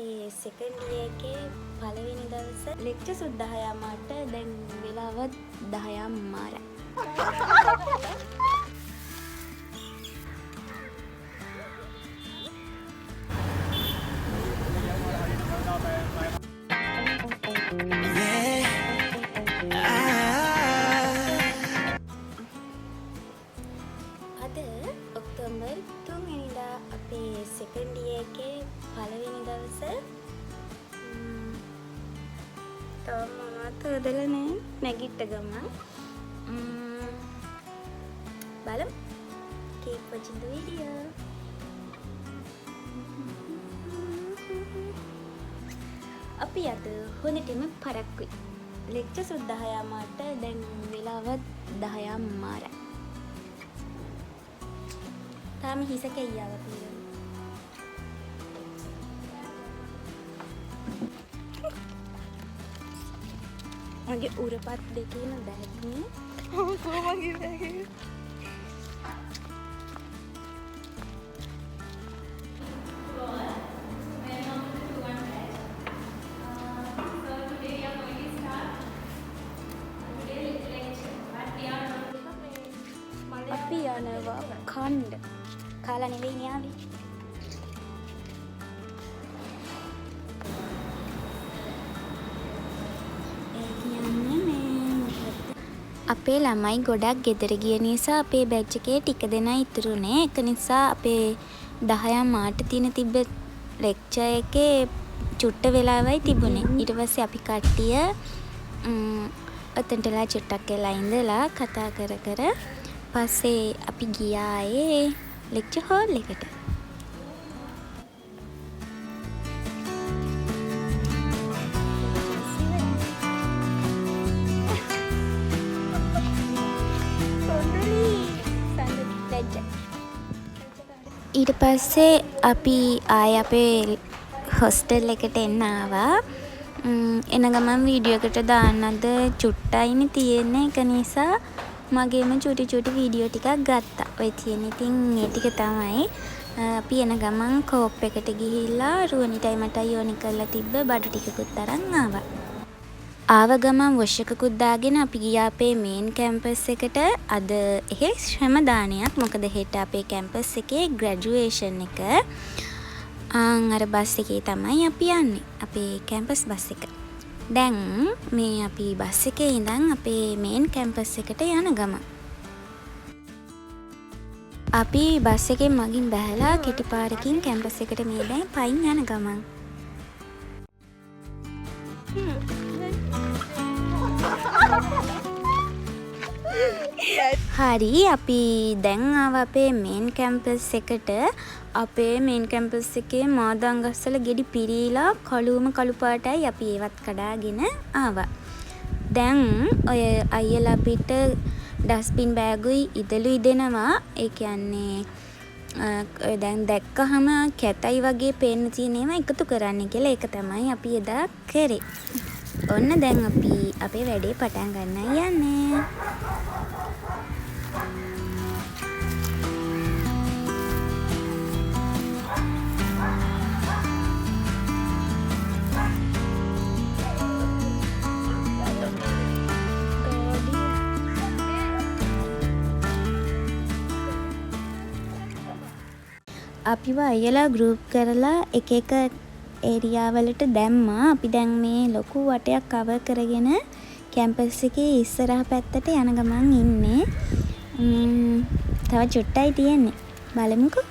අපේ second year එකේ පළවෙනි දවස ලෙක්චර් සුත් 10 මාට දැන් වෙලාව 10 මාරයි. අද ඔක්තෝබර් 3 වෙනිදා අපේ සෙකන්ඩ් ඉයර් එකේ පළවෙනි දවස. තාම මොනවත් හදලා නැහැ. නැගිට ගමන් බලමු. keep watching the video. අපි අද හොඳටම පරක්කුයි. ලෙක්චර් සුත් 10 මාට දැන් වෙලාව 10 මාරයි. තාම හිස කැයියාව තියෙනවා. මගේ උරපත් දෙකේම බෑග් නේ. කොහොමගේ බෑග් එක? අපි යනවා කණ්ඩ. කාලා නෙවෙයි යාවි. අපේ ළමයි ගොඩක් ගෙදර ගිය නිසා අපේ බැච් එකේ ටික දෙනා ඉතුරුනේ. ඒක නිසා අපේ 10 මාට තියෙන තිබ්බ ලෙක්චර් එකේ චුට්ට වෙලාවයි තිබුණේ. ඊට පස්සේ අපි කට්ටිය ඔතෙන්ටලා චුට්ටක් වෙලා ඉඳලා කතා කර කර පස්සේ අපි ගියා ඒ ලෙක්චර් හෝල් එකට. ඊට පස්සේ අපි ආය අපේ හොස්ටල් එකට එන්න ආවා. එන ගමන් වීඩියෝ එකට දාන්නද චුට්ටයිනේ තියෙන්නේ. ඒක නිසා මගේම චුටි චුටි වීඩියෝ ටිකක් ගත්තා. ඔය තියෙන ඉතින් ඒ ටික තමයි. අපි එන ගමන් කෝප් එකට ගිහිල්ලා රුවනිටයි මටයි යෝනි කරලා තිබ්බ බඩු ටිකකුත් අරන් ආවා. ආව ගමන් වොෂ් එකකුත් දාගෙන අපි ගියා අපේ මේන් කැම්පස් එකට. අද එහෙ ශ්‍රමදානයක්. මොකද හෙට අපේ කැම්පස් එකේ ග්‍රැජුවේෂන් එක. අර බස් එකේ තමයි අපි යන්නේ. අපේ කැම්පස් බස් එක. දැන් මේ අපි බස් එකේ ඉඳන් අපේ මේන් කැම්පස් එකට යන ගමන් අපි බස් එකෙන් මගින් බැහැලා කෙටි පාරකින් කැම්පස් එකට මේ දැන් පයින් යන ගමන් හරි අපි දැන් ආව අපේ මේන් කැම්පස් එකට. අපේ මේන් කැම්පස් එකේ මාදංගස්සල ගෙඩි පිරීලා කළුවම කළු පාටයි අපි ඒවත් කඩාගෙන ආවා. දැන් ඔය අයියලා අපිට ඩස්බින් බෑගුයි ඉදලුයි දෙනවා. ඒ කියන්නේ ඔය දැන් දැක්කහම කැතයි වගේ පේන්න තියෙන ඒවා එකතු කරන්න කියලා. ඒක තමයි අපි එදා කරේ. ඔන්න දැන් අපි අපේ වැඩේ පටන් ගන්න යන්නේ. අපිව අයියලා ගෲප් කරලා එක එක ඒරියා වලට දැම්මා. අපි දැන් මේ ලොකු වටයක් කවර් කරගෙන කැම්පස් එකේ ඉස්සරහ පැත්තට යන ගමන් ඉන්නේ. තව චුට්ටයි තියෙන්නේ. බලමුකෝ.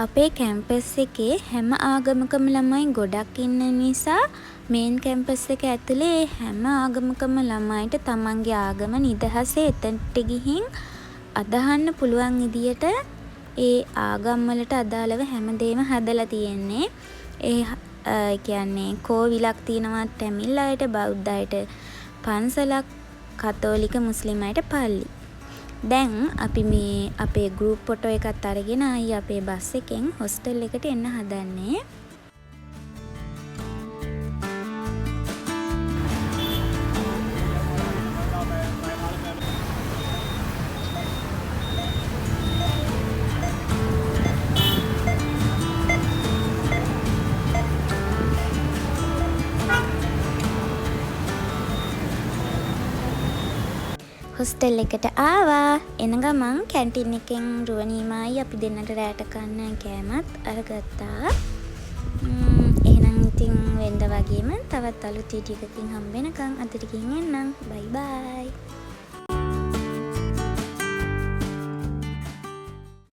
අපේ කැම්පස් එකේ හැම ආගමකම ළමයි ගොඩක් ඉන්න නිසා මේන් කැම්පස් එක ඇතුලේ හැම ආගමකම ළමයිට තමන්ගේ ආගම නිදහසේ එතනට ගිහින් අදහන්න පුළුවන් විදියට ඒ ආගම් වලට අදාළව හැමදේම හදලා තියෙන්නේ. කියන්නේ කෝවිලක් තියෙනවා තැමිල් අයට, බෞද්ධ අයට පන්සලක්, කතෝලික මුස්ලිම් අයට පල්ලි. දැන් අපි මේ අපේ ගෲප් ෆොටෝ එකත් අරගෙන ආයි අපේ බස් එකෙන් හොස්ටල් එකට එන්න හදන්නේ. හොස්ටල් එකට ආවා. එන ගමන් කැන්ටින් එකෙන් රුවනීමයි අපි දෙන්නට රෑට කන්න කෑමත් අරගත්තා. එහෙනම් ඉතින් වෙනද වගේම තවත් අලුත් වීඩියෝ එකකින් හම්බ වෙනකන් අදට ගිහින් එන්නම්. බයි බයි.